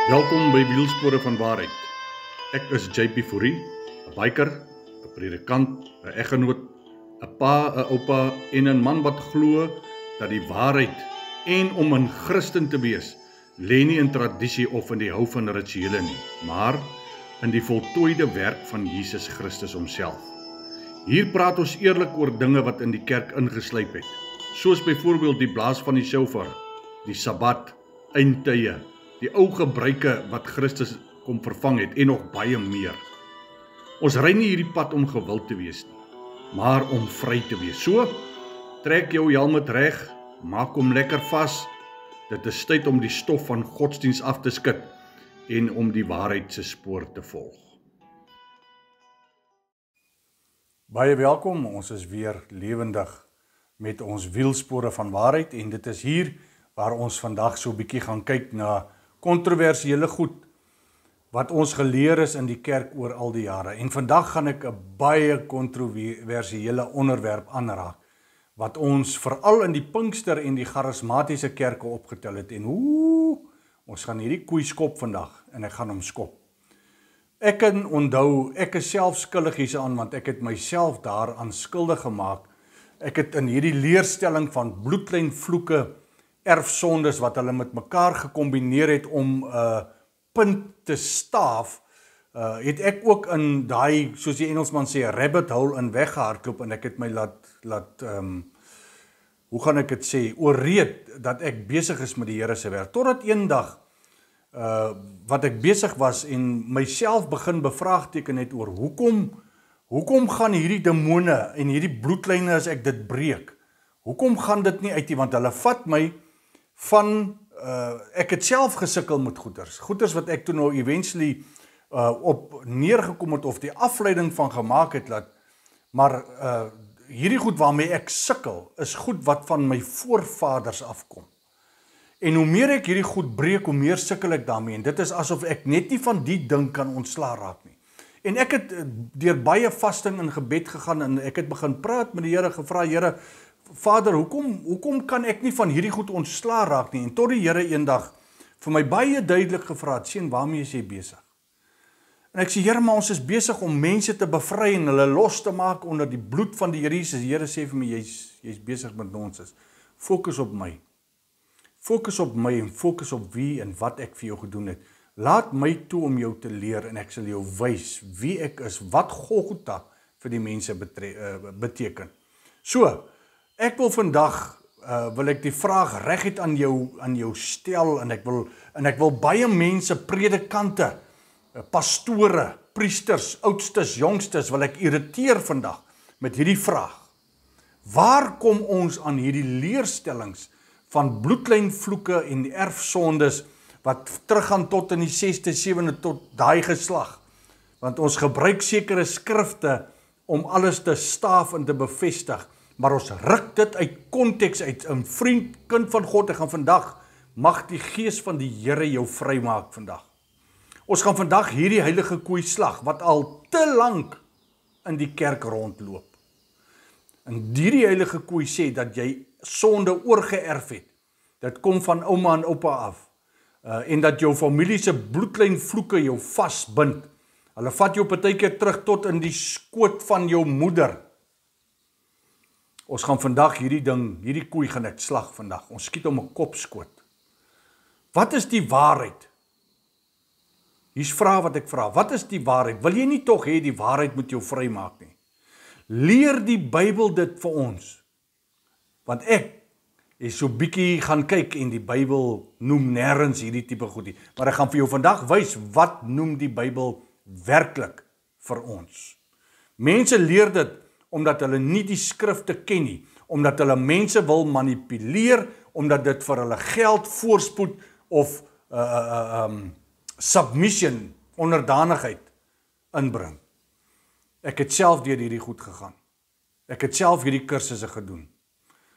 Welkom by Wielspore van Waarheid. Ek is JP Fourie, 'n biker, 'n predikant, 'n eggenoot, 'n pa, 'n oupa en 'n man wat glo dat die waarheid en om 'n Christen te wees, lê nie in tradisie of in die hou van rituele nie, maar in die voltooide werk van Jesus Christus homself. Hier praat ons eerlik oor dinge wat in die kerk ingeslyp het, soos byvoorbeeld die blaas van die shofar, die Sabbat, eindtye, die ou gebruike wat Christus kom vervang het en nog baie meer. Ons ry nie hierdie pad om gewild te wees nie, maar om vry te wees. So, trek jou helm reg, maak hom lekker vas. Dit is tyd om die stof van godsdiens af te skud en om die waarheid se spoor te volg. Baie welkom, ons is weer lewendig met ons wielspore van waarheid en dit is hier waar ons vandag so 'n bietjie gaan kyk na kontroversiële goed wat ons geleer is in die kerk oor al die jare. En vandag gaan ek 'n baie kontroversiële onderwerp aanraak wat ons veral in die Pinkster en die charismatiese kerke opgetel het. En ons gaan hierdie koei skop vandag en ek gaan hom skop. Ek kan onthou, ek is self skuldig hieraan want ek het myself daaraan skuldig gemaak. Ek het in hierdie leerstelling van bloedlynvloeke, erfsondes wat hulle met mekaar gekombineer het om 'n punt te staaf, het ek ook in daai, soos die Engelsman sê, rabbit hole in weggehardloop en ek het my laat hoe gaan ek dit sê, ooreed dat ek besig is met die Here se werk. Totdat eendag wat ek besig was en myself begin bevraagteken het oor hoekom gaan hierdie demone en hierdie bloedlyne as ek dit breek? Hoekom gaan dit nie uit nie? Want hulle vat my van, ek het self gesukkel met goeders wat ek toe nou eventually op neergekom het of die afleiding van gemaak het, maar hierdie goed waarmee ek sukkel, is goed wat van my voorvaders afkom. En hoe meer ek hierdie goed breek, hoe meer sukkel ek daarmee, en dit is asof ek net nie van die ding kan ontslaa raak nie. En ek het deur baie vasting en gebed gegaan, en ek het begin praat met die Here, gevra, Here, Vader, hoekom kan ek nie van hierdie goed ontslaa raak nie? En tot die Here eendag vir my baie duidelik gevra het, seun, waarmee is jy besig? En ek sê, Here, maar ons is besig om mense te bevry en hulle los te maak onder die bloed van die Here Jesus. Die Here sê vir my, jy's besig met nonsens. Fokus op my. Fokus op my en fokus op wie en wat ek vir jou gedoen het. Laat my toe om jou te leer en ek sal jou wys wie ek is, wat Golgotha vir die mense beteken. So, ek wil vandag, wil ek die vraag reguit aan jou stel, en ek wil baie mense, predikante, pastore, priesters, oudstes, jongstes, wil ek irriteer vandag met hierdie vraag. Waar kom ons aan hierdie leerstellings van bloedlynvloeke en erfsondes wat teruggaan tot in die 6de, 7de, tot daai geslag? Want ons gebruik sekere skrifte om alles te staaf en te bevestig, maar ons ruk dit uit konteks uit. 'n vriend, kind van God, ek gaan vandag, mag die gees van die Here jou vrymaak vandag. Ons gaan vandag hierdie heilige koei slag, wat al te lank in die kerk rondloop. En hierdie heilige koei sê dat jy sonde oorgeerf het. Dit kom van ouma en oupa af. En dat jou familie se bloedlynvloeke jou vasbind. Hulle vat jou partykeer terug tot in die skoot van jou moeder. Ons gaan vandag hierdie koei gaan ek slag vandag. Ons skiet hom 'n kopskoot. Wat is die waarheid? Hier's vrae wat ek vra. Wat is die waarheid? Wil jy nie tog hê die waarheid moet jou vrymaak nie? Leer die Bybel dit vir ons. Want ek is so bietjie gaan kyk en die Bybel noem nêrens hierdie tipe goed nie. Maar ek gaan vir jou vandag wys wat noem die Bybel werklik vir ons. Mense leer dit omdat hulle nie die skrifte ken nie, omdat hulle mense wil manipuleer, omdat dit vir hulle geld, voorspoed of submission, onderdanigheid inbring. Ek het self deur hierdie goed gegaan. Ek het self hierdie kursusse gedoen.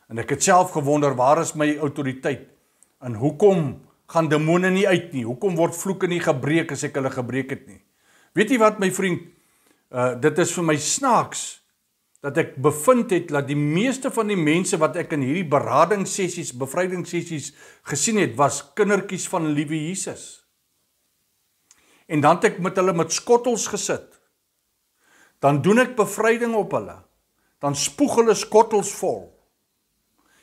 En ek het self gewonder, waar is my autoriteit? En hoekom gaan demone nie uit nie? Hoekom word vloeke nie gebreek as ek hulle gebreek het nie? Weet jy wat, my vriend? Dit is vir my snaaks, dat ek bevind het, dat die meeste van die mense wat ek in hierdie beradingssessies, bevrydingssessies gesien het, was kindertjies van liewe Jesus. en dan het ek met hulle met skottels gesit. Dan doen ek bevryding op hulle. Dan spoeg hulle skottels vol.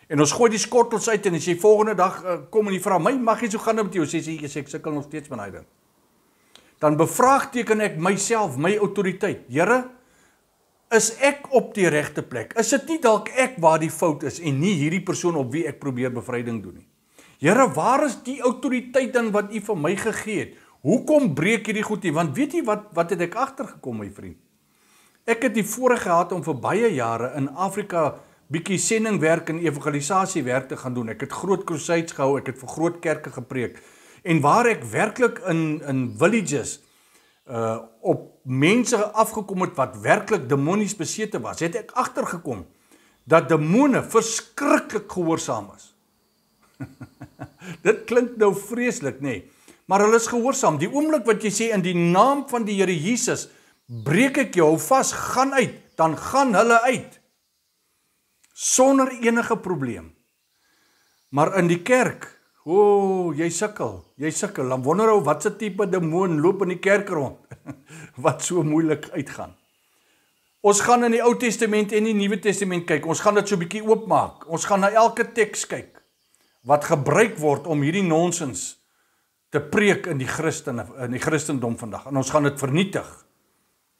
En ons gooi die skottels uit en as jy volgende dag kom en jy vra, mag jy so gaan met jou, sê ek sukkel nog steeds met daai ding. Dan bevraagteken ek myself, my autoriteit. Here, is ek op die regte plek? Is dit nie dalk ek waar die fout is en nie hierdie persoon op wie ek probeer bevryding doen nie? Here, waar is die autoriteit dan wat U vir my gegee het? Hoekom breek hierdie goed nie? Want weet jy wat het ek agtergekom, my vriend? Ek het die voorreg gehad om vir baie jare in Afrika bietjie sendingwerk en evangelisasiewerk te gaan doen. Ek het groot crusades gehou, ek het vir groot kerke gepreek. En waar ek werklik in villages op mense afgekom het wat werklik demonies besete was, het ek agtergekom dat demone verskriklik gehoorsaam is. Dit klink nou vreeslik, nee, maar hulle is gehoorsaam. Die oomblik wat jy sê in die naam van die Here Jesus, breek ek jou vas, gaan uit, dan gaan hulle uit. Sonder enige probleem. Maar in die kerk, jy sukkel, dan wonder ou wat se tipe demoon loop in die kerk rond, wat so moeilik uitgaan. Ons gaan in die Ou Testament en die Nuwe Testament kyk, ons gaan dit so bietjie oopmaak, ons gaan na elke teks kyk, wat gebruik word om hierdie nonsens te preek in die Christendom vandag, en ons gaan dit vernietig,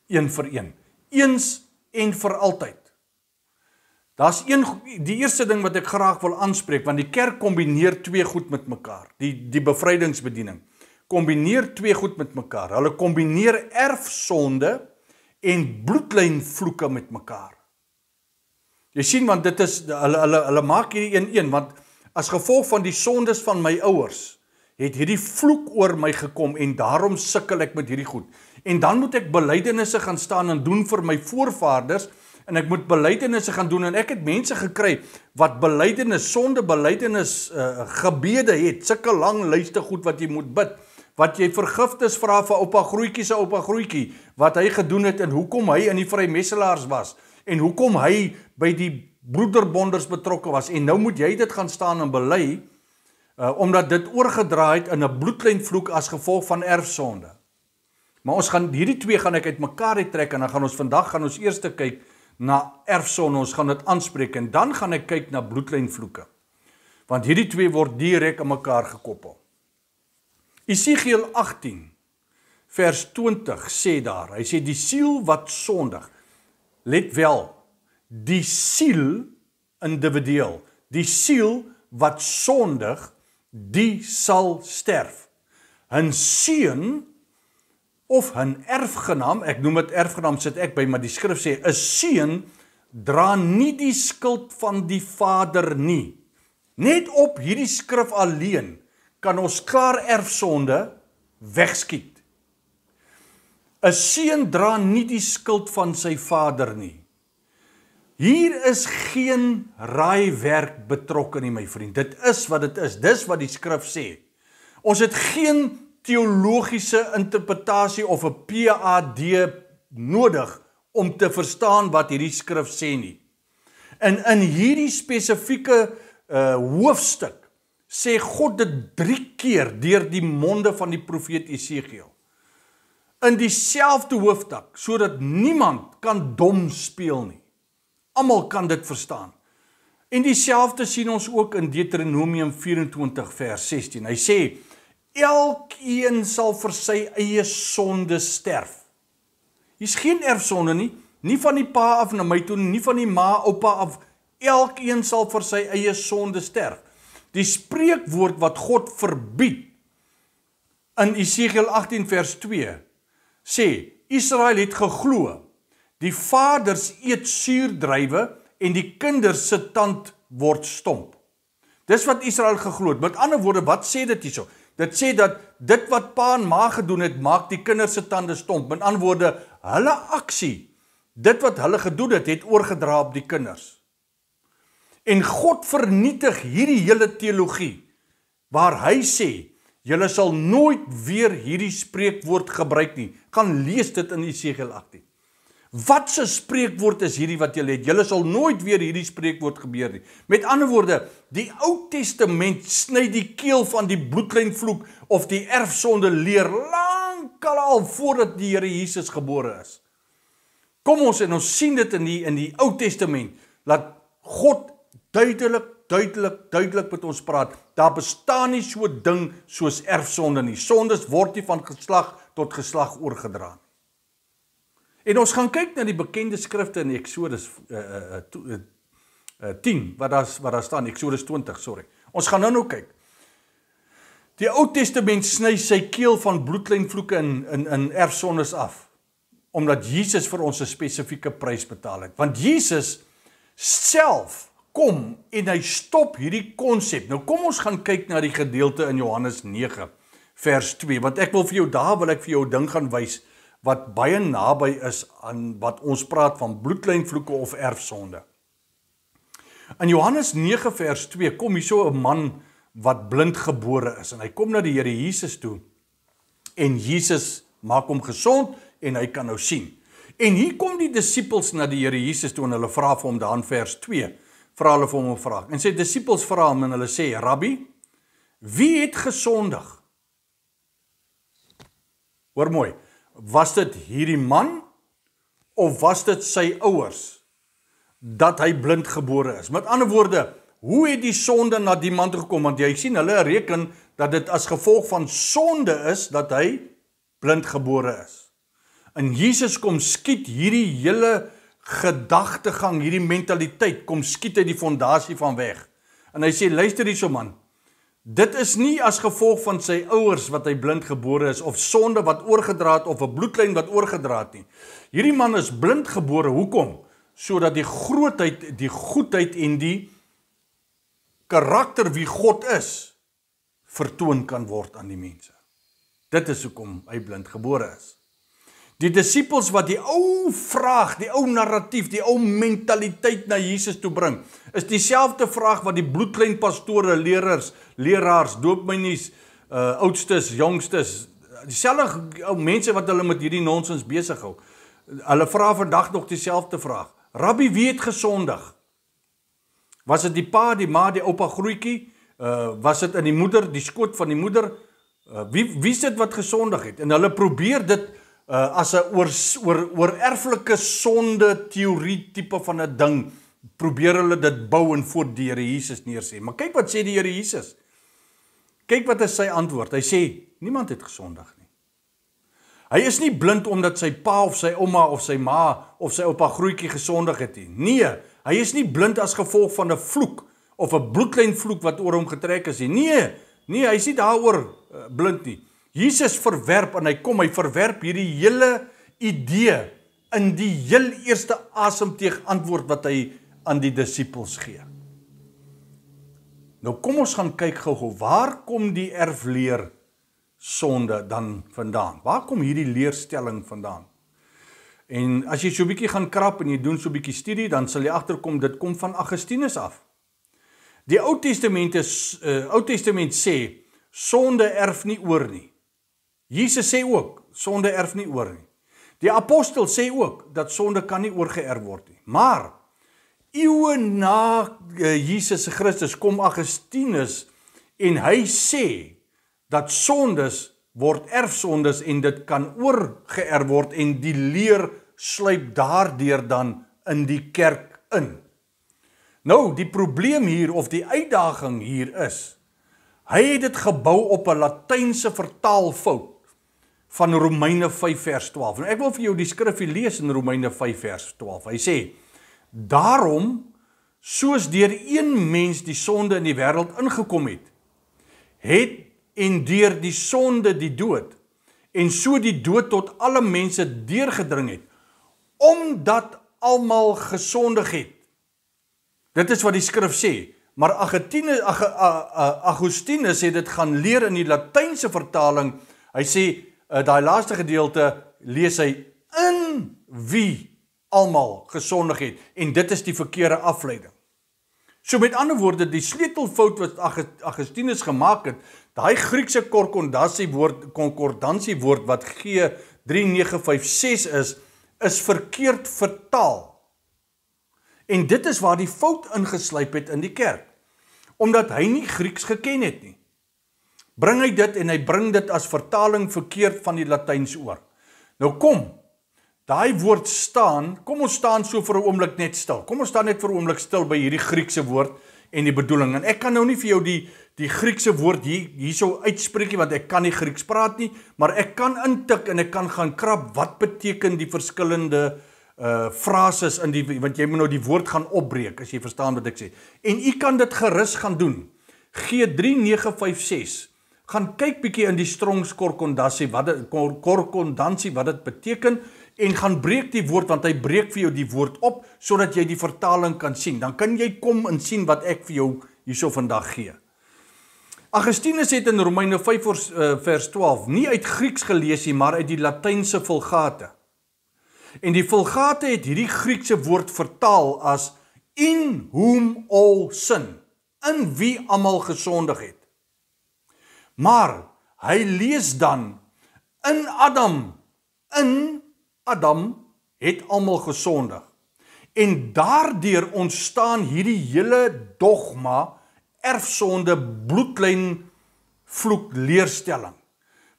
een vir een, eens en vir altyd. Die eerste ding wat ek graag wil aanspreek, want die kerk kombineer twee goed met mekaar, die bevrydingsbediening, kombineer twee goed met mekaar, hulle kombineer erfsonde en bloedlynvloeke met mekaar. Jy sien, want dit is, hulle maak hierdie een, want as gevolg van die sondes van my ouers, het hierdie vloek oor my gekom, en daarom sukkel ek met hierdie goed. En dan moet ek belydenisse gaan staan en doen vir my voorvaders, en ek moet belydenisse gaan doen, en ek het mense gekry, wat belydenis, sonde belydenis gebede het, sulke lang lyste goed wat jy moet bid, wat jy vergifnis vra vir oupa grootjie, wat hy gedoen het, en hoekom hy in die vrymesselaars was, en hoekom hy by die broederbonders betrokke was, en nou moet jy dit gaan staan en bely, omdat dit oorgedraai het in 'n bloedlynvloek as gevolg van erfsonde. Maar hierdie twee gaan ek uit mekaar uittrek, en dan gaan ons vandag eers kyk na erfsonde, ons gaan dit aanspreek, en dan gaan ek kyk na bloedlynvloeke. Want hierdie twee word direk aan mekaar gekoppel. Esegiel 18, vers 20 sê daar, hy sê die siel wat sondig, let wel, die siel individueel, die siel wat sondig, die sal sterf. Hun seun of hun erfgenaam, ek noem dit erfgenaam sit ek by, maar die skrif sê, 'n seun dra nie die skuld van die vader nie. Net op hierdie skrif alleen kan ons klaar erfsonde wegskiet. 'n Seun dra nie die skuld van sy vader nie. Hier is geen raaiwerk betrokke nie, my vriend. Dit is wat dit is. Dis wat die skrif sê. Ons het geen teologiese interpretasie of 'n PhD nodig om te verstaan wat hierdie skrif sê nie. En in hierdie spesifieke hoofstuk sê God dit 3 keer deur die monde van die profeet Esegiel. In dieselfde hoofstuk, sodat niemand kan dom speel nie. Almal kan dit verstaan. En dieselfde sien ons ook in Deuteronomium 24 vers 16. Hy sê, elkeen sal vir sy eie sonde sterf. Hier's geen erfsonde nie van die pa af na my toe, nie van die ma, oupa af. Elkeen sal vir sy eie sonde sterf. Die spreekwoord wat God verbied in Esegiel 18 vers 2 sê, Israel het geglo, die vaders eet suurdruiwe en die kinders se tand word stomp. Dis wat Israel geglo het. Met ander woorde, wat sê dit hierso? Dit sê dat dit wat pa en ma gedoen het, maak die kinders se tande stomp. Met ander woorde, hulle aksie, dit wat hulle gedoen het, het oorgedra op die kinders. En God vernietig hierdie hele teologie, waar hy sê, julle sal nooit weer hierdie spreekwoord gebruik nie. Gaan lees dit in Esegiel 18. Wat se spreekwoord is hierdie wat julle het? Julle sal nooit weer hierdie spreekwoord gebeur nie. Met ander woorde, die Ou Testament sny die keel van die bloedlynvloek of die erfsonde leer eeuwskalle al voordat die Here Jesus gebore is. Kom ons en ons sien dit in die Ou Testament, dat God duidelik met ons praat. Daar bestaan nie so 'n ding soos erfsonde nie. Sondes word nie van geslag tot geslag oorgedra nie. En ons gaan kyk na die bekende skrifte in Eksodus 10, wat daar staan, Eksodus 20, sorry. Ons gaan nou kyk. Die Ou Testament sny sy keel van bloedlynvloeke in erfsondes af, omdat Jesus vir ons 'n spesifieke prys betaal het. Want Jesus self kom en hy stop hierdie konsep. Nou kom ons gaan kyk na die gedeelte in Johannes 9 vers 2, want ek wil vir jou 'n ding gaan wys wat baie naby is aan wat ons praat van bloedlynvloeke of erfsonde. In Johannes 9 vers 2 kom hier so 'n man wat blind gebore is en hy kom na die Here Jesus toe en Jesus maak hom gesond en hy kan nou sien. En hier kom die disippels na die Here Jesus toe en hulle vra vir hom daar in vers 2, vra hulle vir hom 'n vraag. En sy disippels vra hom en hulle sê, Rabbi, wie het gesondig? Hoor mooi, was dit hierdie man of was dit sy ouers dat hy blind gebore is? Met ander woorde, hoe het die sonde na die man toe gekom? Want jy sien, hulle reken dat dit as gevolg van sonde is dat hy blind gebore is. En Jesus kom skiet hierdie hele gedagtegang, hierdie mentaliteit, kom skiet uit die fondasie van weg. En hy sê, luister hierso man, dit is nie as gevolg van sy ouers wat hy blind gebore is, of sonde wat oorgedra het, of 'n bloedlyn wat oorgedra het nie. Hierdie man is blind gebore, hoekom? Sodat die grootheid, die goedheid en die karakter wie God is, vertoon kan word aan die mense. Dit is hoekom hy blind gebore is. Die disippels wat die ou vraag, die ou narratief, die ou mentaliteit na Jesus toe bring, is dieselfde vraag wat die bloedlynpastore, leraars, doopmeinies, oudstes, jongstes, dieselfde mense wat hulle met hierdie nonsens besig hou. Hulle vra vandag nog dieselfde vraag. Rabbi, wie het gesondig? Was dit die pa, die ma, die oupa grootjie? Was dit in die moeder, die skoot van die moeder? Wie is dit wat gesondig het? En hulle probeer dit as 'n oorerflike sonde teorie tipe van 'n ding, probeer hulle dit bou en voor die Here Jesus neersê. Maar kyk wat sê die Here Jesus. Kyk wat is sy antwoord. Hy sê, niemand het gesondig nie. Hy is nie blind omdat sy pa of sy ouma of sy ma of sy oupa grootjie gesondig het nie. Nee, hy is nie blind as gevolg van 'n vloek of 'n bloedlynvloek wat oor hom getrek is nie. Nee, hy is nie daaroor blind nie. Jesus verwerp en hy verwerp hierdie hele idee in die heel eerste asemteug antwoord wat hy aan die disippels gee. Nou kom ons gaan kyk gou-gou, waar kom die erfleer sonde dan vandaan? Waar kom hierdie leerstelling vandaan? En as jy so 'n bietjie gaan krap en jy doen so 'n bietjie studie, dan sal jy agterkom dit kom van Augustinus af. Die Ou Testament sê sonde erf nie oor nie. Jesus sê ook sonde erf nie oor nie. Die apostel sê ook dat sonde kan nie oorgeerf word nie. Maar eeue na Jesus Christus kom Augustinus en hy sê dat sondes word erfsondes en dit kan oorgeerf word en die leer sluip daardeur dan in die kerk in. Nou, die probleem hier of die uitdaging hier is, hy het dit gebou op 'n Latynse vertaalfout van Romeine 5 vers 12. En ek wil vir jou die skrifgie lees in Romeine 5 vers 12. Hy sê, daarom, soos deur een mens die sonde in die wêreld ingekom het en deur die sonde die dood, en so die dood tot alle mense deurgedring het, omdat almal gesondig het. Dit is wat die skrif sê, maar Augustinus het dit gaan leer in die Latynse vertaling. Hy sê, daai laaste gedeelte lees hy, in wie almal gesondig het, en dit is die verkeerde afleiding. So met ander woorde, die sleutelfout wat Augustinus gemaak het, daai Griekse konkordansiewoord wat G3956 is verkeerd vertaal. En dit is waar die fout ingeslyp het in die kerk, omdat hy nie Grieks geken het nie. bring hy dit en hy bring dit as vertaling verkeerd van die Latyns oor. Nou kom, daai woord staan, kom ons staan so vir 'n oomblik net stil. Kom ons staan net vir 'n oomblik stil by hierdie Griekse woord en die bedoeling. En ek kan nou nie vir jou die Griekse woord hierso uitspreek nie, want ek kan nie Grieks praat nie, maar ek kan intik en ek kan gaan krap wat beteken die verskillende frases in want jy moet nou die woord gaan opbreek as jy verstaan wat ek sê. En u kan dit gerus gaan doen. G3956. Gaan kyk bietjie in die Strong's Konkordansie wat dit beteken en gaan breek die woord, want hy breek vir jou die woord op sodat jy die vertaling kan sien. Dan kan jy kom en sien wat ek vir jou hierso vandag gee. Augustinus het in Romeine 5 vers 12 nie uit Grieks gelees nie, maar uit die Latynse Vulgate. En die Vulgate het hierdie Griekse woord vertaal as in whom all sin, in wie almal gesondig het. Maar hy lees dan in Adam het almal gesondig. En daardeur ontstaan hierdie hele dogma, erfsonde, bloedlyn, vloek, leerstelling.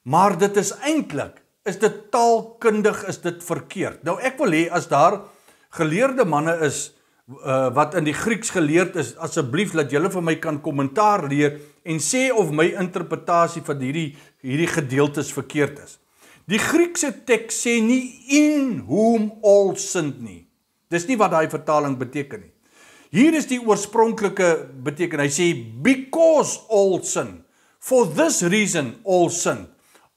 Maar dit is eintlik, is dit taalkundig, is dit verkeerd. Nou ek wil hê as daar geleerde manne is wat in die Grieks geleerd is, asseblief laat julle vir my kan kommentaar leer en sê of my interpretasie van hierdie gedeeltes verkeerd is. Die Griekse teks sê nie in whom all sinned nie. Dis nie wat daai vertaling beteken nie. Hier is die oorspronklike beteken. Hy sê because all sin, for this reason all sinned.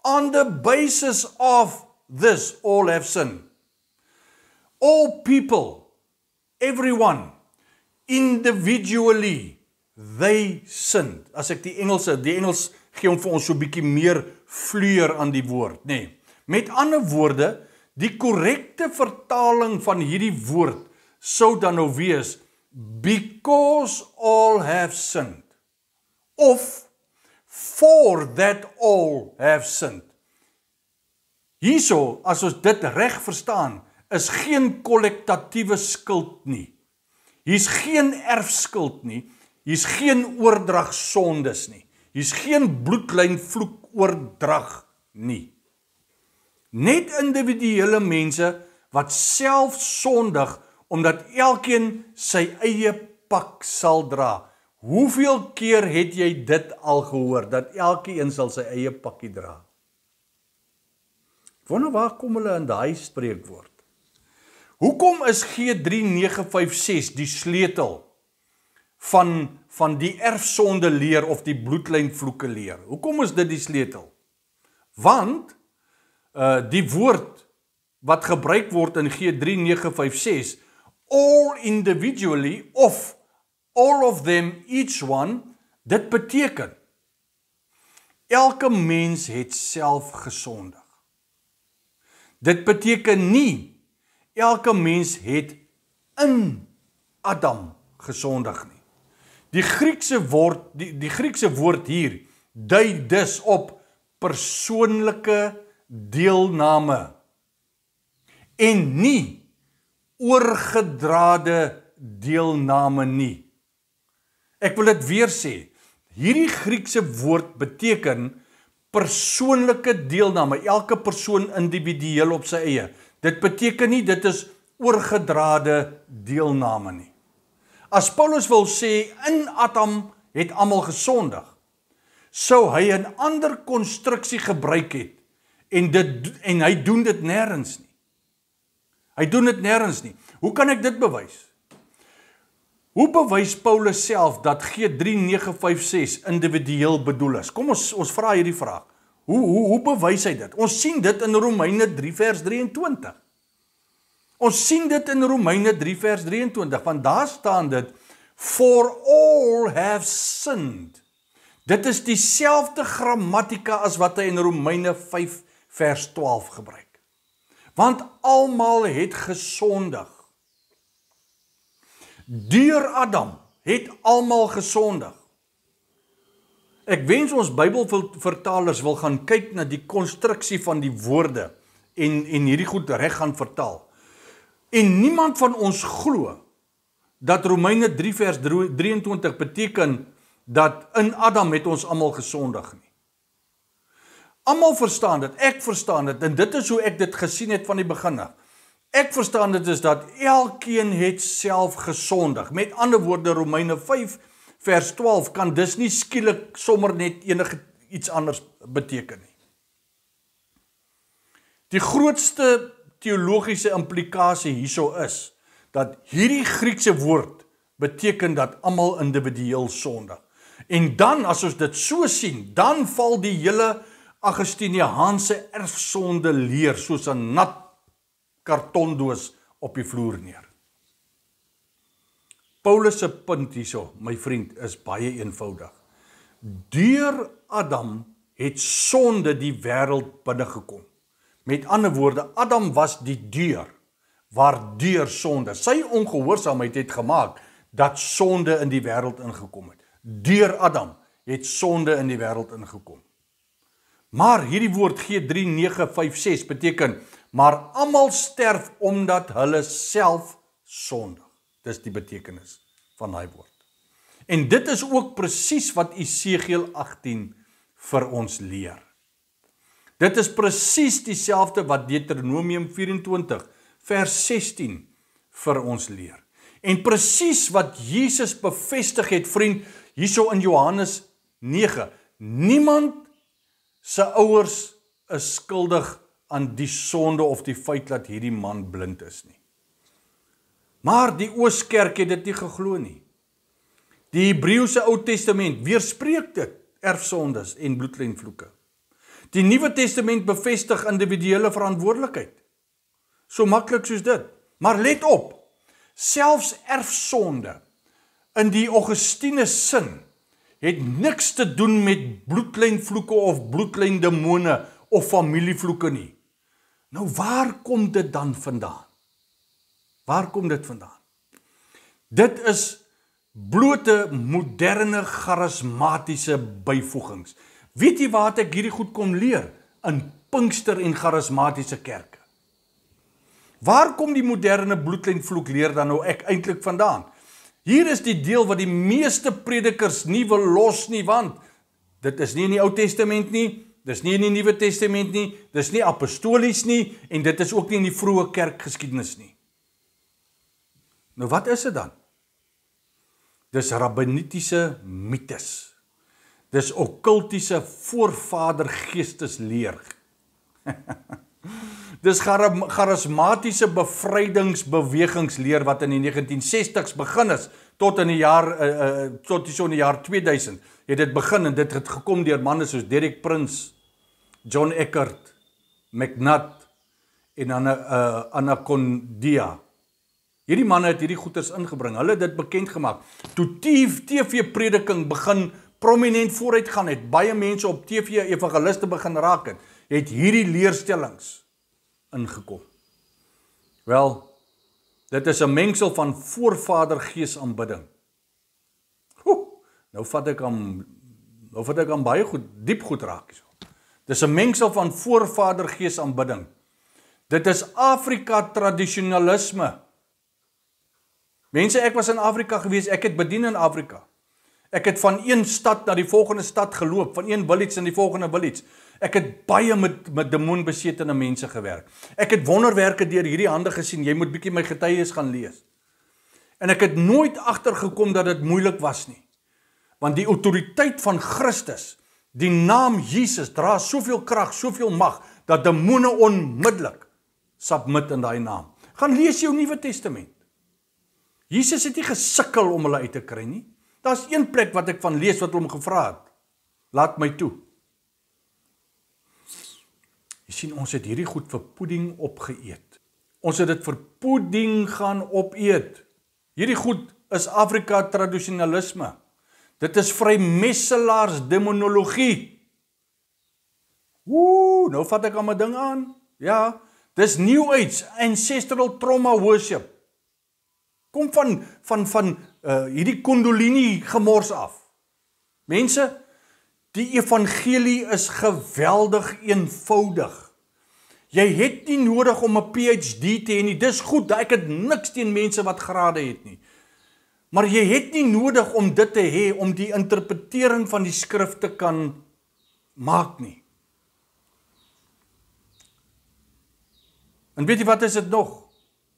On the basis of this all have sinned. All people, everyone, individually, they sinned. As ek die Engels gee hom vir ons so bietjie meer vleur aan die woord, nee. Met ander woorde, die korrekte vertaling van hierdie woord sou dan nou wees because all have sinned, of for that all have sinned. Hierso, as ons dit reg verstaan, is geen kollektatiewe skuld nie. Hier's geen erfskuld nie. Hier's geen oordragsondes nie. Hier's geen bloedlyn vloek oordrag nie. Net individuele mense wat self sondig omdat elkeen sy eie pak sal dra. Hoeveel keer het jy dit al gehoor, dat elkeen sal sy eie pakkie dra? Wonder waar kom hulle in daai spreekwoord? Hoekom is G3956 die sleutel van die erfsonde leer of die bloedlynvloeke leer? Hoekom is dit die sleutel? Want die woord wat gebruik word in G3956, all individually of all of them, each one, dit beteken elke mens het self gesondig. Dit beteken nie elke mens het in Adam gesondig nie. Die Griekse woord hier dui dus op persoonlike deelname en nie oorgedrade deelname nie. Ek wil dit weer sê. Hierdie Griekse woord beteken persoonlike deelname, elke persoon individueel op sy eie. Dit beteken nie dit is oorgedrade deelname nie. As Paulus wil sê in Adam het almal gesondig, sou hy 'n ander konstruksie gebruik het en hy doen dit nêrens nie. Hy doen dit nêrens nie. Hoe kan ek dit bewys? Hoe bewys Paulus self dat G3956 individueel bedoel is? Kom ons vra hierdie vraag. Hoe bewys hy dit? Ons sien dit in Romeine 3 vers 23. Ons sien dit in Romeine 3 vers 23, want daar staan dit, for all have sinned. Dit is dieselfde grammatika as wat hy in Romeine 5 vers 12 gebruik. Want almal het gesondig. Deur Adam het almal gesondig. Ek wens ons Bybelvertalers wil gaan kyk na die konstruksie van die woorde en hierdie goed reg gaan vertaal. En niemand van ons glo dat Romeine 3 vers 23 beteken dat in Adam het ons almal gesondig nie. Almal verstaan dit, ek verstaan dit, en dit is hoe ek dit gesien het van die begin af. Ek verstaan dit is dat elkeen het self gesondig. Met ander woorde, Romeine 5 vers 12 kan dus nie skielik sommer net enige iets anders beteken nie. Die grootste teologiese implikasie hierso is, dat hierdie Griekse woord beteken dat almal individueel sondig. En dan, as ons dit so sien, dan val die hele Augustiniaanse erfsonde leer soos 'n nat kartondoos op die vloer neer. Paulus se punt hierso, my vriend, is baie eenvoudig. Deur Adam het sonde die wêreld binnegekom. Met ander woorde, Adam was die deur waardeur sonde, sy ongehoorsaamheid het gemaak dat sonde in die wêreld ingekom het. Deur Adam het sonde in die wêreld ingekom. Maar hierdie woord G3956 beteken, maar almal sterf omdat hulle self sondig. Dis die betekenis van daai woord. En dit is ook presies wat Esegiel 18 vir ons leer. Dit is presies dieselfde wat Deuteronomium 24 vers 16 vir ons leer. En presies wat Jesus bevestig het, vriend, hierso in Johannes 9. Niemand se ouers is skuldig aan die sonde of die feit dat hierdie man blind is nie. Maar die Ooskerk het dit nie geglo nie. Die Hebreëse Ou Testament weerspreek dit, erfsondes en bloedlynvloeke. Die Nuwe Testament bevestig individuele verantwoordelikheid. So maklik soos dit. Maar let op, selfs erfsonde in die Augustinus sin het niks te doen met bloedlynvloeke of bloedlyndemone of familievloeke nie. Nou waar kom dit dan vandaan? Waar kom dit vandaan? Dit is blote moderne charismatiese byvoegings. Weet jy waar ek hierdie goed kom leer? In Pinkster en charismatiese kerke. Waar kom die moderne bloedlynvloek leer dan nou ek eintlik vandaan? Hier is die deel wat die meeste predikers nie wil los nie, want dit is nie in die Ou Testament nie, dis nie in die Nuwe Testament nie, dis nie apostolies nie, en dit is ook nie in die vroeë kerkgeskiedenis nie. Nou wat is dit dan? Dis rabbinitiese mites. Dis okkultiese voorvadergeestesleer. Dis charismatiese bevrydingsbewegingsleer wat in die 1960s begin is, tot in die jaar 2000 het dit begin, en dit het gekom deur manne soos Derek Prince, John Eckert, McNutt en Anacondia. Hierdie manne het hierdie goeters ingebring, hulle het dit bekend gemaak. Toe TV-prediking begin prominent vooruit gaan het, baie mense op TV evangeliste begin raak het hierdie leerstellings ingekom. Wel, dit is 'n mengsel van voorvadergees aanbidding. Nou vat ek aan baie goed, diep goed raak. Dit is 'n mengsel van voorvadergees aanbidding. Dit is Afrika tradisionalisme. Mense, ek was in Afrika gewees, ek het bedien in Afrika. Ek het van een stad na die volgende stad geloop, van een village in die volgende village. Ek het baie met demoonbesetene mense gewerk. Ek het wonderwerke deur hierdie hande gesien, jy moet bietjie my getuies gaan lees. En ek het nooit agtergekom dat dit moeilik was nie. Want die autoriteit van Christus, die naam Jesus, dra soveel krag, soveel mag, dat demone onmiddellik submit in daai naam. Gaan lees jou Nuwe Testament. Jesus het nie gesukkel om hulle uit te kry nie. Daar's een plek wat ek van lees wat hom gevra het. Laat my toe. Jy sien, ons het hierdie goed vir pudding opgeëet. Ons het dit vir pudding gaan opeet. Hierdie goed is Afrika tradisionalisme. Dit is vrymesselaars demonologie. Nou vat ek aan my ding aan. Ja, dis New Age, ancestral trauma worship. Kom van hierdie Kundalini gemors af. Mense, die evangelie is geweldig eenvoudig. Jy het nie nodig om 'n PhD te hê nie. Dis goed, ek het niks teen mense wat grade het nie. Maar jy het nie nodig om dit te hê om die interpretering van die skrif te kan maak nie. En weet jy wat is dit nog?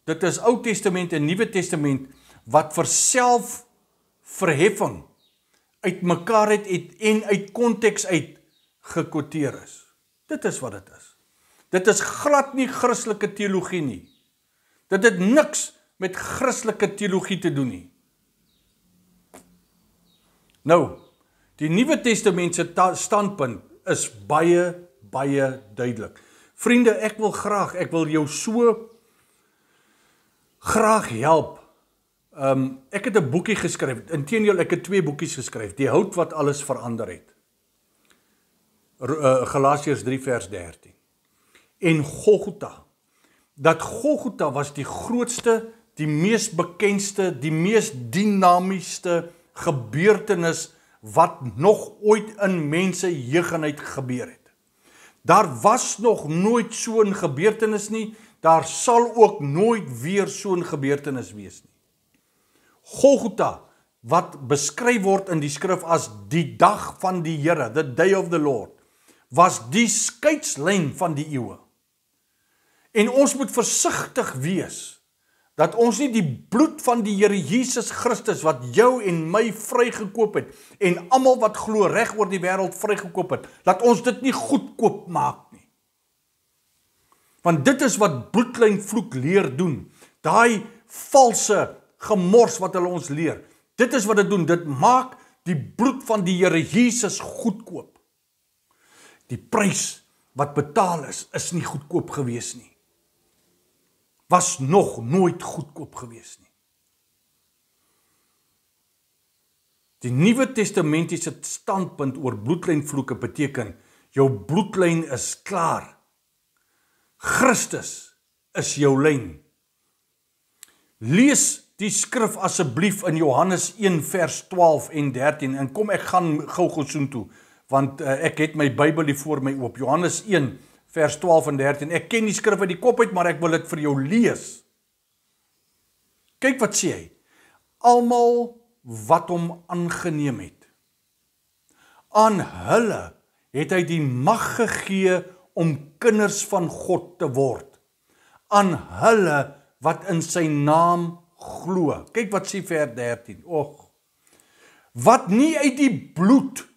Dit is Ou Testament en Nuwe Testament wat vir selfverheffing uit mekaar het en uit konteks uit gekwoteer is. Dit is wat dit is. Dit is glad nie Christelike teologie nie. Dit het niks met Christelike teologie te doen nie. Nou, die Nuwe Testament se standpunt is baie duidelik. Vriende, ek wil jou so graag help. Ek het 'n boekie geskryf, inteendeel ek het 2 boekies geskryf, Die hout wat alles verander het. Galasiërs 3 vers 13. En Golgotha. Dat Golgotha was die grootste, die mees bekendste, die mees dinamiesste gebeurtenis wat nog ooit in mense jeugendheid gebeur het. Daar was nog nooit so 'n gebeurtenis nie, daar sal ook nooit weer so 'n gebeurtenis wees nie. Golgotha, wat beskryf word in die skrif as die dag van die Here, the day of the Lord, was die skeidslyn van die eeue. En ons moet versigtig wees, dat ons nie die bloed van die Here Jesus Christus, wat jou en my vrygekoop het, en almal wat glo reg oor die wêreld vrygekoop het, dat ons dit nie goedkoop maak nie. Want dit is wat bloedlynvloek leer doen, daai valse gemors wat hulle ons leer. Dit is wat dit doen, dit maak die bloed van die Here Jesus goedkoop. Die prys wat betaal is nie goedkoop gewees nie. Was nog nooit goedkoop gewees nie. Die Nuwe Testamentiese standpunt oor bloedlynvloeke beteken, jou bloedlyn is klaar. Christus is jou lyn. Lees die skrif asseblief in Johannes 1 vers 12 en 13, en kom ek gaan gou soontoe, want ek het my Bybel hier voor my oop, Johannes 1 vers 12 en 13, ek ken die skrif uit die kop uit, maar ek wil dit vir jou lees. Kyk wat sê hy, almal wat hom aangeneem het, aan hulle het hy die mag gegee om kinders van God te word, aan hulle wat in sy naam glo. Kyk wat sê vers 13, wat nie uit die bloed,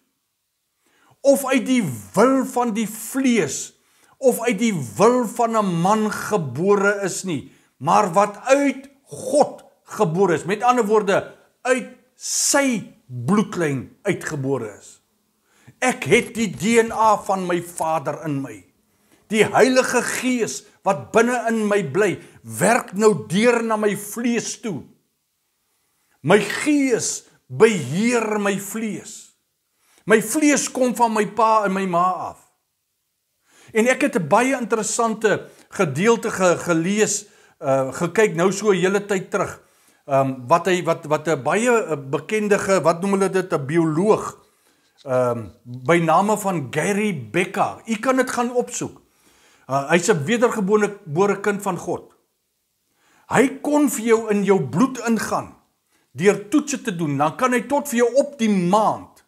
of uit die wil van die vlees, of uit die wil van 'n man gebore is nie, maar wat uit God gebore is. Met ander woorde, uit sy bloedlyn uitgebore is. Ek het die DNA van my Vader in my. Die Heilige Gees wat binne in my bly, werk nou deur na my vlees toe. My gees beheer my vlees. My vlees kom van my pa en my ma af. En ek het 'n baie interessante gedeelte gelees, gekyk nou so 'n hele tyd terug, wat 'n baie bekende, wat noem hulle dit, 'n bioloog, by name van Gary Becker. U kan dit gaan opsoek. Hy's 'n wedergebore kind van God. Hy kon vir jou in jou bloed ingaan, deur toetse te doen, dan kan hy tot vir jou op die maand,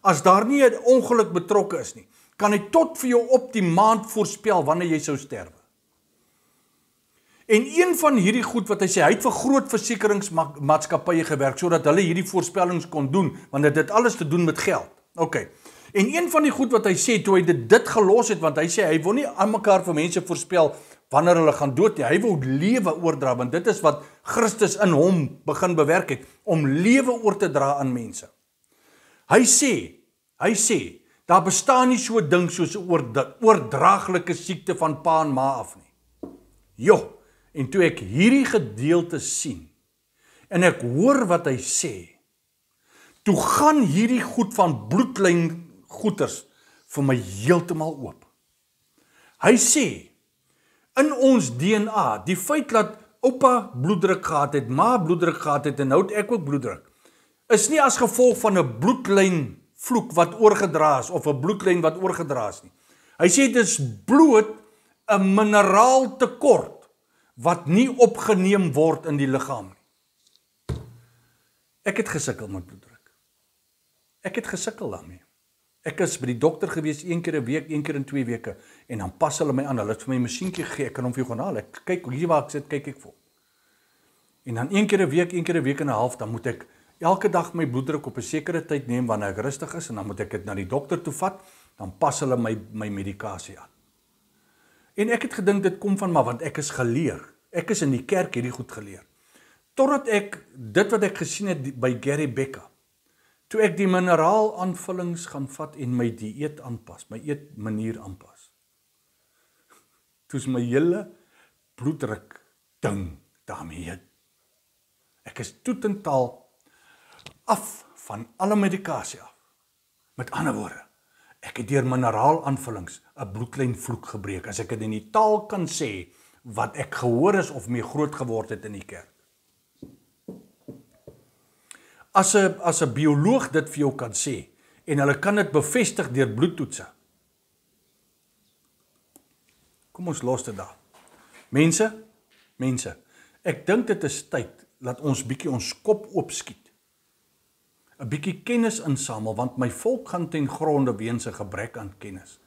as daar nie 'n ongeluk betrokke is nie, kan hy tot vir jou op die maand voorspel wanneer jy sou sterwe. En een van hierdie goed wat hy sê, hy het vir groot versekeringsmaatskappye gewerk, sodat hulle hierdie voorspellings kon doen, want dit het alles te doen met geld. En een van die goed wat hy sê, toe hy dit gelos het, want hy sê, hy wil nie aan mekaar vir mense voorspel, wanneer hulle gaan dood nie, hy wil lewe oordra, want dit is wat Christus in hom begin bewerk het, om lewe oor te dra aan mense. Hy sê, daar bestaan nie so 'n ding soos 'n oordraaglike siekte van pa en ma af nie. En toe ek hierdie gedeelte sien, en ek hoor wat hy sê, toe gaan hierdie goed van bloedlyn goeters vir my heeltemal oop. Hy sê, in ons DNA, die feit dat oupa bloeddruk gehad het, ma bloeddruk gehad het, en nou het ek ook bloeddruk, is nie as gevolg van 'n bloedlynvloek wat oorgedra is, of 'n bloedlyn wat oorgedra is nie. Hy sê, dit is bloot 'n mineraaltekort, wat nie opgeneem word in die liggaam nie. Ek het gesukkel met bloeddruk. Ek het gesukkel daarmee. Ek is by die dokter gewees 1 keer 'n week, 1 keer in 2 weke en dan pas hulle my aan. Hulle het vir my 'n masjienkie gegee. Ek kan hom vir jou gaan haal. Ek kyk hier waar ek sit, kyk ek vir. En dan 1 keer 'n week, 1 keer 'n week en 'n half, dan moet ek elke dag my bloeddruk op 'n sekere tyd neem wanneer ek rustig is en dan moet ek dit na die dokter toe vat, dan pas hulle my medikasie aan. En ek het gedink dit kom van maar want ek is geleer. Ek is in die kerk hierdie goed geleer. Totdat ek dit wat ek gesien het by Gary Becker, toe ek die mineraalaanvullings gaan vat en my dieet aanpas, my eetmanier aanpas. Toe is my hele bloeddruk ding daarmee. Ek is totaal af van alle medikasie af. Met ander woorde, ek het deur mineralaanvullings 'n bloedlynvloek gebreek, as ek dit in die taal kan sê, wat ek gehoor is of mee groot geword het in die kerk. As 'n bioloog dit vir jou kan sê, en hulle kan dit bevestig deur bloedtoetse. Kom ons los dit daar. Mense, ek dink dit is tyd, dat ons bietjie ons kop oopskiet. 'n Bietjie kennis insamel, want my volk gaan ten gronde weens 'n gebrek aan kennis.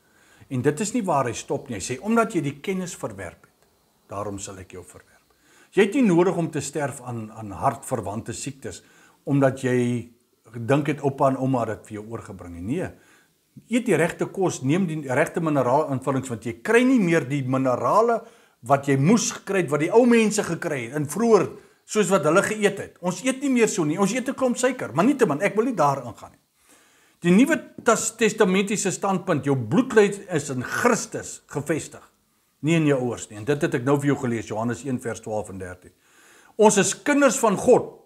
En dit is nie waar hy stop nie. Hy sê, omdat jy die kennis verwerp het, daarom sal ek jou verwerp. Jy het nie nodig om te sterf aan hartverwante siektes, omdat jy gedink het oupa en ouma dit vir jou oorgebring. Nee, eet die regte kos, neem die regte mineraalinvullings, want jy kry nie meer die minerale wat jy moes gekry het, wat die ou mense gekry het, en vroeër, soos wat hulle geëet het. Ons eet nie meer so nie, ons eet 'n klomp suiker, maar nietemin, ek wil nie daar ingaan nie. Die Nuwe Testamentiese standpunt, jou bloedlyn is in Christus gevestig, nie in jou ouers nie. En dit het ek nou vir jou gelees, Johannes 1 vers 12 en 13. Ons is kinders van God.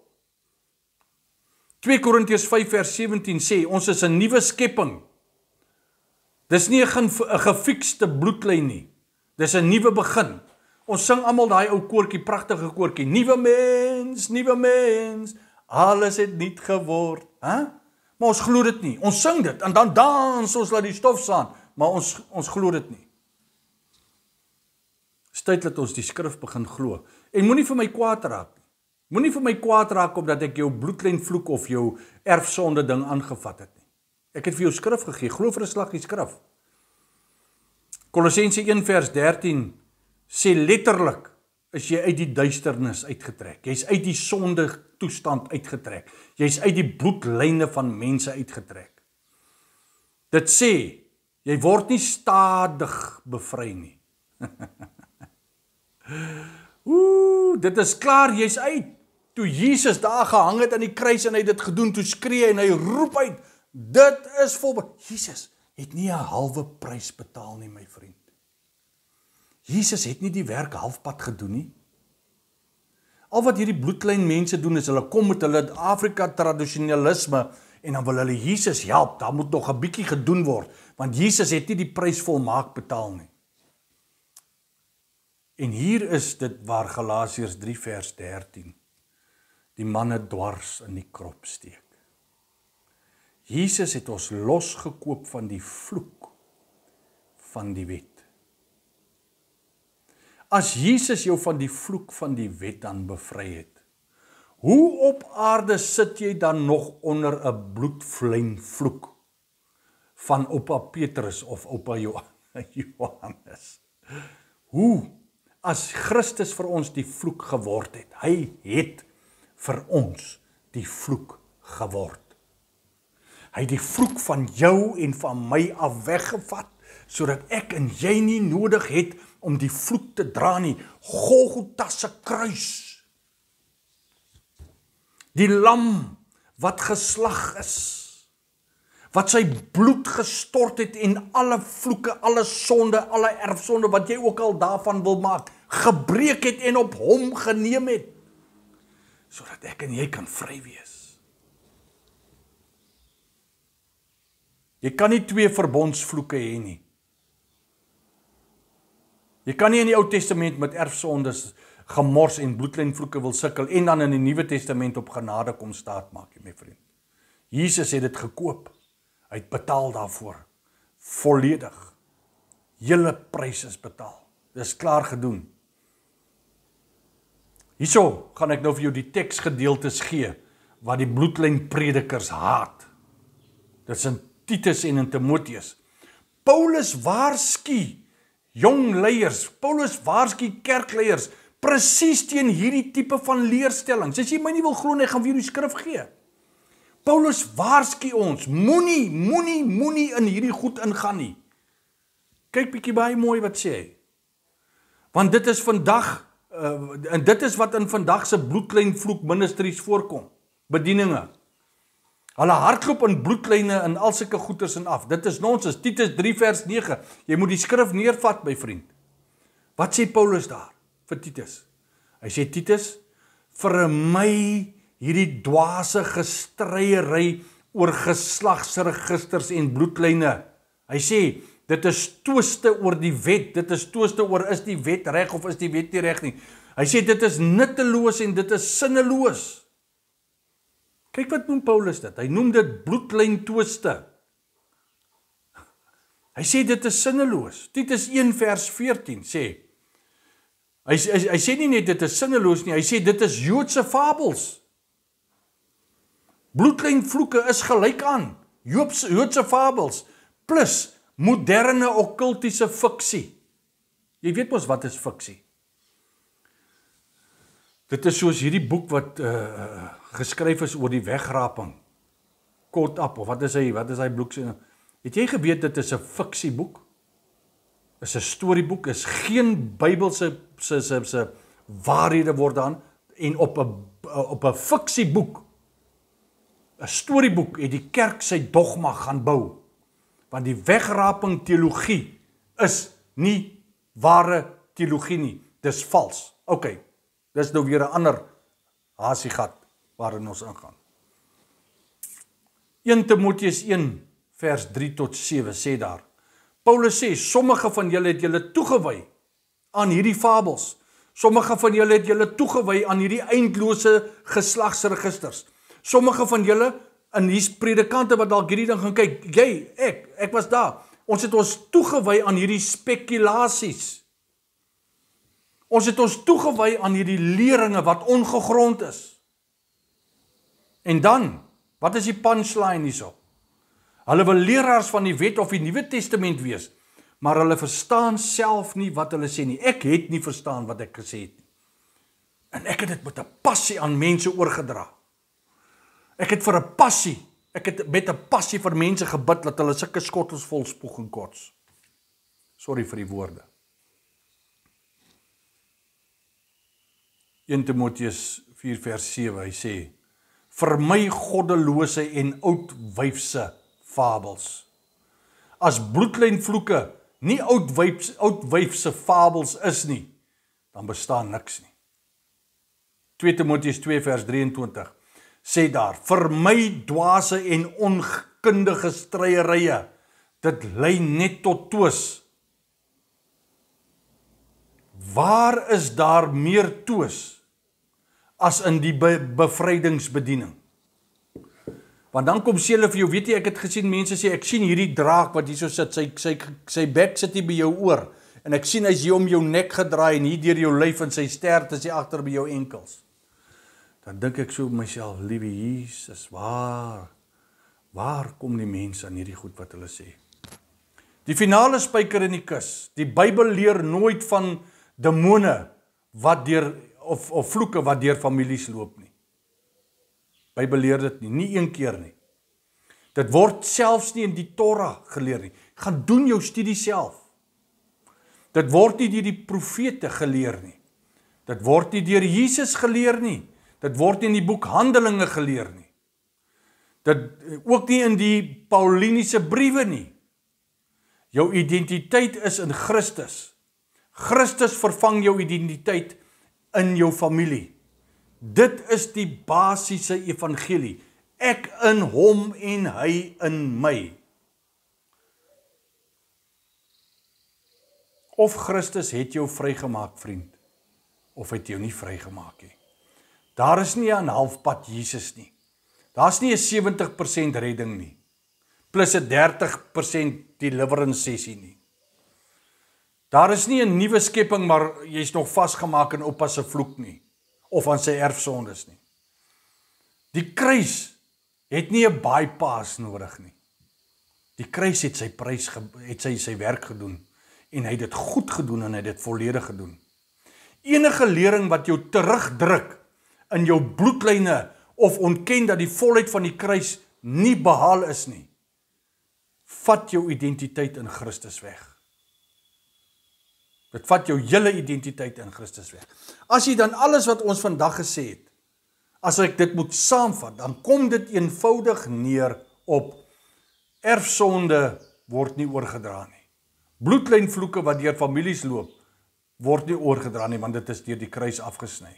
2 Korintiërs 5 vers 17 sê, ons is 'n nuwe skepping. Dis nie 'n gefikste bloedlyn nie. Dis 'n nuwe begin. Ons sing almal daai ou koortjie, pragtige koortjie. Nuwe mens, alles het nuut geword. Maar ons glo dit nie. Ons sing dit en dan dans ons laat die stof staan, maar ons glo dit nie. Dis tyd dat ons die skrif begin glo. En moenie vir my kwaad raak nie. Moenie vir my kwaad raak omdat ek jou bloedlynvloek of jou erfsonde ding aangevat het nie. Ek het vir jou skrif gegee, glo vir 'n slaggie skrif. Kolossense 1 vers 13 sê letterlik, is jy uit die duisternis uitgetrek. Jy's uit die sonde toestand uitgetrek. Jy's uit die bloedlyne van mense uitgetrek. Dit sê, jy word nie stadig bevry nie. Dit is klaar, jy's uit. Toe Jesus daar gehang het aan die kruis en hy dit gedoen, toe skree en hy roep uit, dit is volbring. Jesus het nie 'n halwe prys betaal nie, my vriend. Jesus het nie die werk halfpad gedoen nie. Al wat hierdie bloedlyn mense doen is hulle kom met hulle Afrika tradisionalisme en dan wil hulle Jesus help. Daar moet nog 'n bietjie gedoen word, want Jesus het nie die prys volmaak betaal nie. En hier is dit waar Galasiërs 3 vers 13 die manne dwars in die krop steek. Jesus het ons losgekoop van die vloek van die wet. As Jesus jou van die vloek van die wet dan bevry het, hoe op aarde sit jy dan nog onder 'n bloedlynvloek van oupa Petrus of oupa Johannes? Hoe? As Christus vir ons die vloek geword het, hy het vir ons die vloek geword. Hy het die vloek van jou en van my af weggevat, sodat ek en jy nie nodig het om die vloek te dra nie. Golgotha se kruis. Die lam wat geslag is, wat sy bloed gestort het en alle vloeke, alle sonde, alle erfsonde, wat jy ook al daarvan wil maak, gebreek het en op hom geneem het, sodat ek en jy kan vry wees. Jy kan nie 2 verbondsvloeke hê nie. Jy kan nie in die Ou Testament met erfsondes gemors en bloedlynvloeke wil sukkel en dan in die Nuwe Testament op genade kom staat maak, my vriend. Jesus het dit gekoop. Hy het betaal daarvoor. Volledig. Hele prys is betaal. Dis klaar gedoen. Hierso gaan ek nou vir jou die teksgedeeltes gee wat die bloedlynpredikers haat. Dit is in Titus en in Timoteus. Paulus waarsku jong leiers, Paulus waarsku kerkleiers, presies teen hierdie tipe van leerstellings. As jy my nie wil glo nie, ek gaan vir jou die skrif gee. Paulus waarsku ons, moenie in hierdie goed ingaan nie. Kyk bietjie baie mooi wat sê hy. Want dit is vandag, en dit is wat in vandag se bloedlyn vloek ministries voorkom, bedieninge. Hulle hardloop in bloedlyne en al sulke goeters en af. Dit is nonsens. Titus 3 vers 9. Jy moet die skrif neervat, my vriend. Wat sê Paulus daar vir Titus? Hy sê, Titus, vermy hierdie dwaase gestryery oor geslagsregisters en bloedlyne. Hy sê, dit is twiste oor die wet. Dit is twiste oor is die wet reg of is die wet nie reg nie. Hy sê, dit is nutteloos en dit is sinneloos. Kyk wat noem Paulus dit. Hy noem dit bloedlyn twiste. Hy sê dit is sinneloos. Titus 1 vers 14 sê. Hy sê nie net dit is sinneloos nie, hy sê dit is Joodse fabels. Bloedlyn vloeke is gelyk aan Joodse fabels plus moderne okkultiese fiksie. Jy weet mos wat is fiksie? Dit is soos hierdie boek wat geskryf is oor die wegraping. Caught Up, of wat is hy boek sê? Het jy geweet dit is 'n fiksieboek? Is 'n storieboek, is geen Bybelse waarhede word dan, en op 'n fiksieboek, 'n storieboek, het die kerk sy dogma gaan bou. Want die wegraping teologie is nie ware teologie nie, dis vals. OK. Dis nou weer 'n ander hasiegat waarin ons ingaan. 1 Timoteus 1 vers 3 tot 7 sê daar. Paulus sê, sommige van julle het julle toegewy aan hierdie fabels. Sommige van julle het julle toegewy aan hierdie eindlose geslagsregisters. Sommige van julle, en hier's predikante wat dalk hierdie ding gaan kyk, ek was daar. Ons het ons toegewy aan hierdie spekulasies. Ons het ons toegewy aan hierdie leringe wat ongegrond is. En dan, wat is die punchline hierso? Hulle wil leraars van die wet of die Nuwe Testament wees, maar hulle verstaan self nie wat hulle sê nie. Ek het nie verstaan wat ek gesê het nie. En ek het dit met 'n passie aan mense oorgedra. Ek het met 'n passie vir mense gebid, dat hulle sulke skottels vol spoeg en kots. Sorry vir die woorde. 1 Timoteus 4 vers 7, hy sê, vermy goddelose en oudwyfse fabels. As bloedlynvloeke nie oudwyfse fabels is nie, dan bestaan niks nie. 2 Timoteus 2 vers 23 sê daar, vermy dwaase en onkundige stryery, dit lei net tot twis. Waar is daar meer twis as in die bevrydingsbediening? Want dan kom sê hulle vir jou, weet jy, ek het gesien mense sê, ek sien hierdie draak wat hier so sit, sy bek sit hier by jou oor, en ek sien hy's hier om jou nek gedraai, en hier deur jou lyf, en sy stert is hier agter by jou enkels. Dan dink ek so op myself, liewe Jesus, waar kom die mense aan hierdie goed wat hulle sê? Die finale spyker in die kus, die Bybel leer nooit van demone wat deur, of vloeke wat deur families loop nie. Bybel leer dit nie een keer nie. Dit word selfs nie in die Torah geleer nie. Gaan doen jou studie self. Dit word nie deur die profete geleer nie. Dit word nie deur Jesus geleer nie. Dit word nie in die boek Handelinge geleer nie. Dit ook nie in die Pauliniese briewe nie. Jou identiteit is in Christus. Christus vervang jou identiteit in jou familie. Dit is die basiese evangelie. Ek in hom en hy in my. Of Christus het jou vrygemaak, vriend, of het jou nie vrygemaak nie. Daar is nie 'n halfpad Jesus nie. Daar's nie 'n 70% redding nie, plus 'n 30% deliverance sessie nie. Daar is nie 'n nuwe skepping, maar jy's nog vasgemaak in oupa se vloek nie, of aan sy erfsondes nie. Die kruis het nie 'n bypass nodig nie. Die kruis het sy prys, het sy werk gedoen, en hy het dit goed gedoen, en hy het dit volledig gedoen. Enige lering wat jou terugdruk in jou bloedlyne, of ontken dat die volheid van die kruis nie behaal is nie, vat jou identiteit in Christus weg. Dit vat jou hele identiteit in Christus weg. As jy dan alles wat ons vandag gesê het, as ek dit moet saamvat, dan kom dit eenvoudig neer op erfsonde word nie oorgedra nie. Bloedlynvloeke wat deur families loop, word nie oorgedra nie, want dit is deur die kruis afgesny.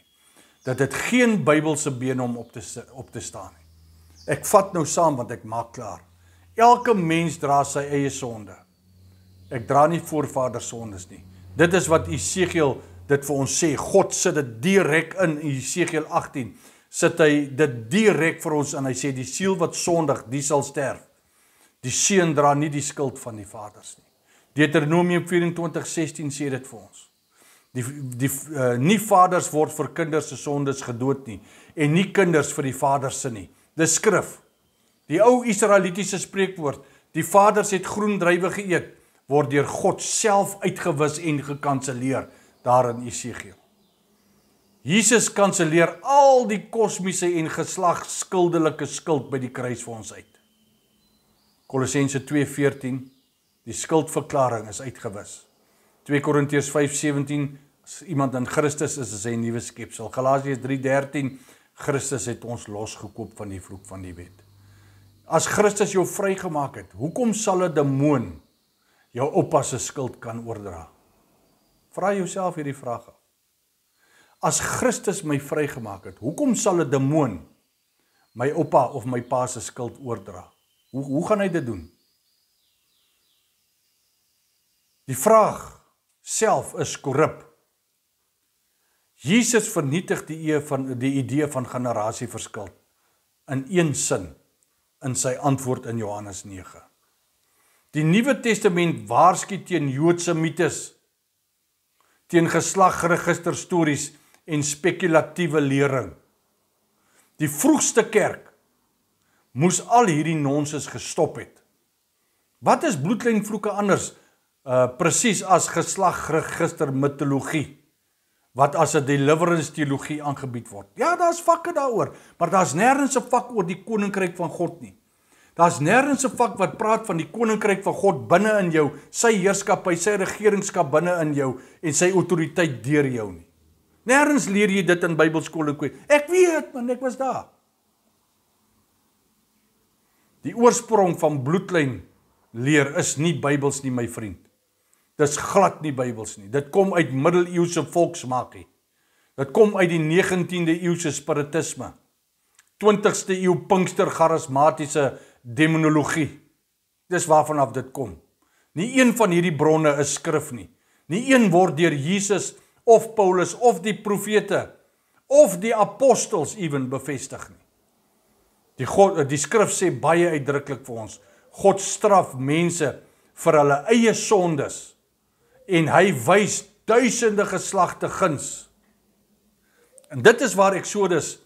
Dat dit geen Bybelse been om op te staan nie. Ek vat nou saam, want ek maak klaar. Elke mens dra sy eie sonde. Ek dra nie voorvaders sondes nie. Dit is wat Esegiel dit vir ons sê. God sit dit direk in Esegiel 18. Sit hy dit direk vir ons en hy sê die siel wat sondig, die sal sterf. Die seun dra nie die skuld van die vaders nie. Deuteronomium 24:16 sê dit vir ons. Nie vaders word vir kinders se sondes gedood nie, en nie kinders vir die vaders se nie. Dis skrif. Die ou Israelitiese spreekwoord, die vaders het groen druiwe geëet, word deur God self uitgewis en gekanselleer, daar in Esegiel. Jesus kanselleer al die kosmiese en geslagsskildelike skuld by die kruis vir ons uit. Kolossense 2:14, die skuldverklaring is uitgewis. 2 Korintiërs 5:17, as iemand in Christus is hy 'n nuwe skepsel. Galasiërs 3:13, Christus het ons losgekoop van die vloek van die wet. As Christus jou vrygemaak het, hoekom sal 'n demoon jou oupa se skuld kan oordra? Vra jouself hierdie vraag af. As Christus my vrygemaak het, hoekom sal 'n demoon my oupa of my pa se skuld oordra? Hoe gaan hy dit doen? Die vraag self is korrup. Jesus vernietig die idee van generasieverskil in een sin in sy antwoord in Johannes 9. Die Nuwe Testament waarsku teen Joodse mites, teen geslagregisterstories en spekulatiewe lering. Die vroegste kerk moes al hierdie nonsens gestop het. Wat is bloedlynvloeke anders? Presies as geslagregister mitologie, wat as 'n deliverance teologie aangebied word. Ja, daar's vakke daaroor, maar daar's nêrens 'n vak oor die koninkryk van God nie. Daar's nêrens 'n vak wat praat van die koninkryk van God binne in jou, sy heerskappy, sy regeringskap binne in jou en sy autoriteit deur jou nie. Nêrens leer jy dit in Bybelskole. Ek weet, man, ek was daar. Die oorsprong van bloedlyn leer is nie Bybels nie, my vriend. Dis glad nie Bybels nie. Dit kom uit middeleeuse volksmaakie. Dit kom uit die 19de eeuse spiritisme. 20ste eeu Pinkster charismatiese demonologie. Dis waarvan af dit kom. Nie een van hierdie bronne is skrif nie. Nie een word deur Jesus of Paulus of die profete of die apostels ewen bevestig nie. Die skrif sê baie uitdruklik vir ons, God straf mense vir hulle eie sondes en hy wys duisende geslagte guns. En dit is waar Eksodus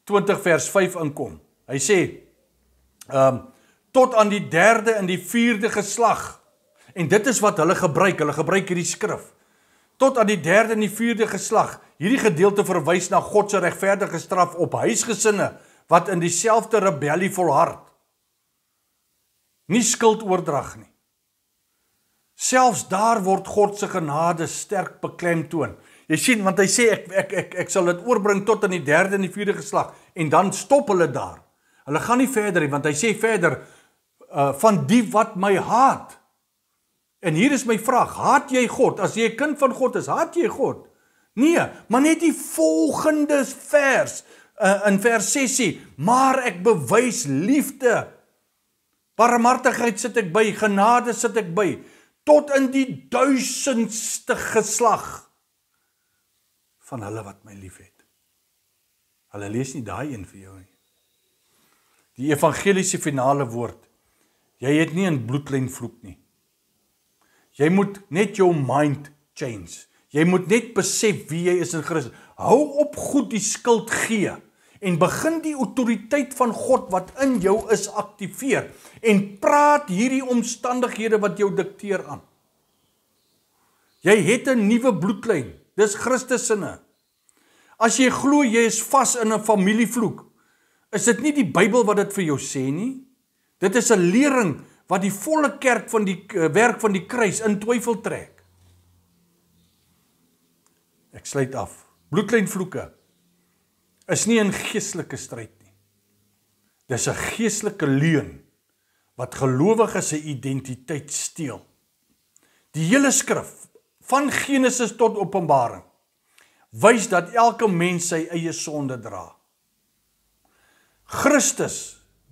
20 vers 5 inkom. Hy sê, tot aan die 3de en die 4de geslag, en dit is wat hulle gebruik hierdie skrif, tot aan die 3de en die 4de geslag, hierdie gedeelte verwys na God se regverdige straf op huisgesinne, wat in dieselfde rebellie volhard. Nie skuldoordrag nie. Selfs daar word God se genade sterk beklemtoon. Jy sien, want hy sê, ek sal dit oorbring tot in die 3de en die 4de geslag, en dan stop hulle daar. Hulle gaan nie verder nie, want hy sê verder, van die wat my haat. En hier is my vraag, haat jy God? As jy 'n kind van God is, haat jy God? Nee, maar net die volgende vers, in vers 6 sê, maar ek bewys liefde, barmhartigheid sit ek by, genade sit ek by, tot in die 1000ste geslag van hulle wat my lief het. Hulle lees nie daai een vir jou nie. Die evangeliese finale woord, jy het nie 'n bloedlynvloek nie. Jy moet net jou mind change. Jy moet net besef wie jy is in Christus. Hou op goed die skuld gee en begin die autoriteit van God wat in jou is aktiveer en praat hierdie omstandighede wat jou dikteer aan. Jy het 'n nuwe bloedlyn, dis Christus sinne. As jy glo jy is vas in 'n familievloek, is dit nie die Bybel wat dit vir jou sê nie. Dit is 'n lering wat die volle kerk van die werk van die kruis in twyfel trek. Ek sluit af. Bloedlynvloeke is nie 'n geestelike stryd nie. Dis 'n geestelike leuen wat gelowiges se identiteit steel. Die hele skrif, van Genesis tot Openbaring, wys dat elke mens sy eie sonde dra.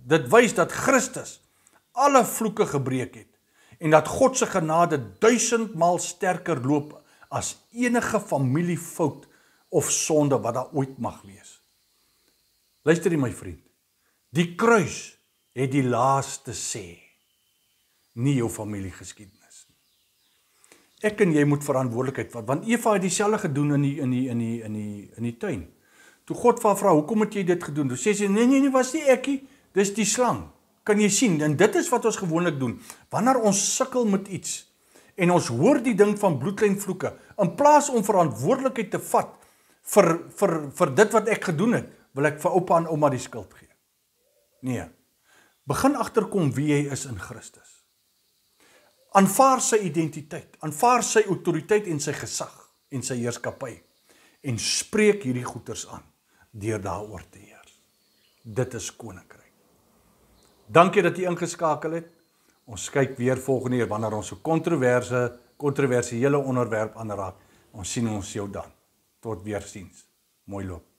Dit wys dat Christus alle vloeke gebreek het en dat God se genade 1000-maal sterker loop as enige familiefout of sonde wat daar ooit mag wees. Luister jy my vriend, die kruis het die laaste sê, nie jou familiegeskiedenis. Ek en jy moet verantwoordelikheid vat, want Eva het dieselfde gedoen in die tuin. Toe God vir haar vra, hoekom het jy dit gedoen? Toe sê sy, nee, was nie ekkie, dis die slang. Kan jy sien? En dit is wat ons gewoonlik doen. Wanneer ons sukkel met iets, en ons hoor die ding van bloedlynvloeke, in plaas om verantwoordelikheid te vat, vir dit wat ek gedoen het, wil ek vir oupa en ouma die skuld gee. Nee, begin agterkom wie jy is in Christus. Aanvaar sy identiteit, aanvaar sy autoriteit en sy gesag en sy heerskappy en spreek hierdie goeters aan deur daaroor te heers. Dit is koninkryk. Dankie dat jy ingeskakel het. Ons kyk weer volgende keer wanneer ons 'n kontroversiële onderwerp aanraak. Ons sien ons jou dan. Tot weersiens. Mooi loop.